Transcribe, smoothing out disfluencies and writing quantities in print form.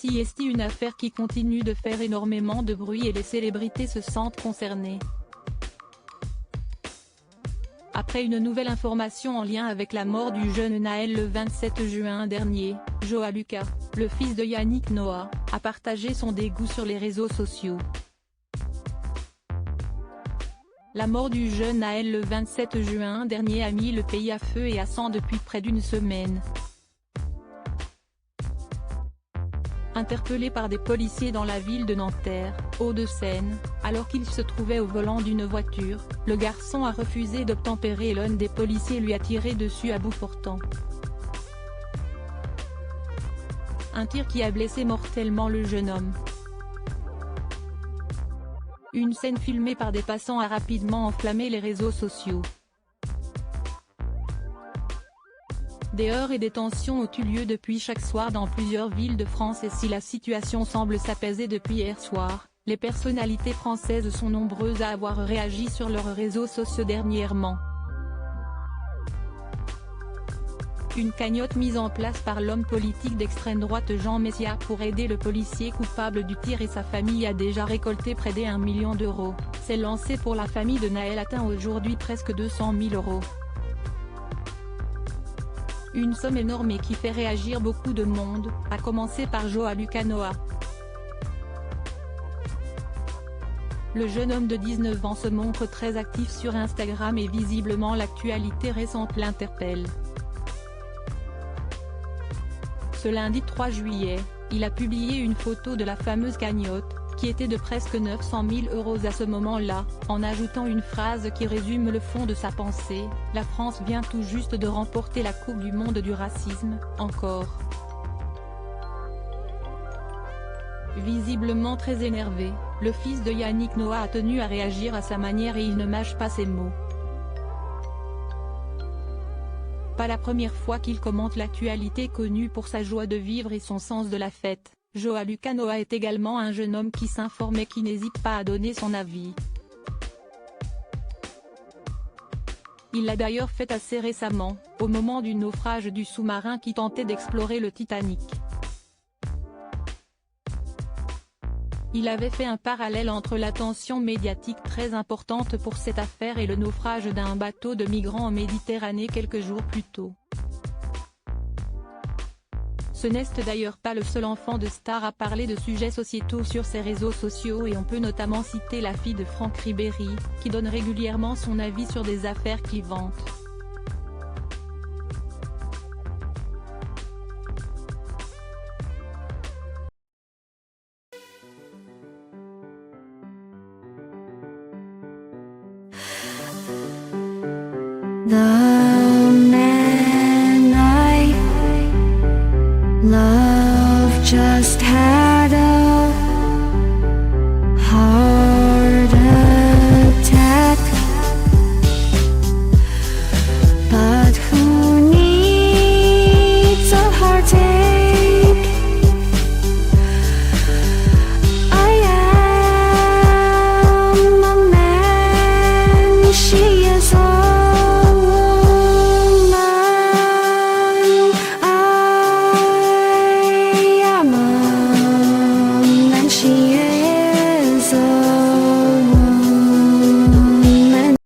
est une affaire qui continue de faire énormément de bruit et les célébrités se sentent concernées. Après une nouvelle information en lien avec la mort du jeune Naël le 27 juin dernier, Joa Lucas, le fils de Yannick Noah, a partagé son dégoût sur les réseaux sociaux. La mort du jeune Naël le 27 juin dernier a mis le pays à feu et à sang depuis près d'une semaine. Interpellé par des policiers dans la ville de Nanterre, Hauts-de-Seine, alors qu'il se trouvait au volant d'une voiture, le garçon a refusé d'obtempérer et l'un des policiers lui a tiré dessus à bout portant. Un tir qui a blessé mortellement le jeune homme. Une scène filmée par des passants a rapidement enflammé les réseaux sociaux. Des heurts et des tensions ont eu lieu depuis chaque soir dans plusieurs villes de France et si la situation semble s'apaiser depuis hier soir, les personnalités françaises sont nombreuses à avoir réagi sur leurs réseaux sociaux dernièrement. Une cagnotte mise en place par l'homme politique d'extrême droite Jean Messia pour aider le policier coupable du tir et sa famille a déjà récolté près d'1 million d'euros, s'est lancé pour la famille de Naël atteint aujourd'hui presque 200 000 €. Une somme énorme et qui fait réagir beaucoup de monde, à commencer par Joa Lucas Noah. Le jeune homme de 19 ans se montre très actif sur Instagram et visiblement l'actualité récente l'interpelle. Ce lundi 3 juillet, il a publié une photo de la fameuse cagnotte, qui était de presque 900 000 € à ce moment-là, en ajoutant une phrase qui résume le fond de sa pensée: « La France vient tout juste de remporter la Coupe du monde du racisme, encore ». Visiblement très énervé, le fils de Yannick Noah a tenu à réagir à sa manière et il ne mâche pas ses mots. Pas la première fois qu'il commente l'actualité connue pour sa joie de vivre et son sens de la fête. Joa Lucas Noah est également un jeune homme qui s'informe et qui n'hésite pas à donner son avis. Il l'a d'ailleurs fait assez récemment, au moment du naufrage du sous-marin qui tentait d'explorer le Titanic. Il avait fait un parallèle entre l'attention médiatique très importante pour cette affaire et le naufrage d'un bateau de migrants en Méditerranée quelques jours plus tôt. Ce n'est d'ailleurs pas le seul enfant de star à parler de sujets sociétaux sur ses réseaux sociaux et on peut notamment citer la fille de Franck Ribéry, qui donne régulièrement son avis sur des affaires clivantes. The man I love just had a heart attack, but who needs a heartache? I am a man she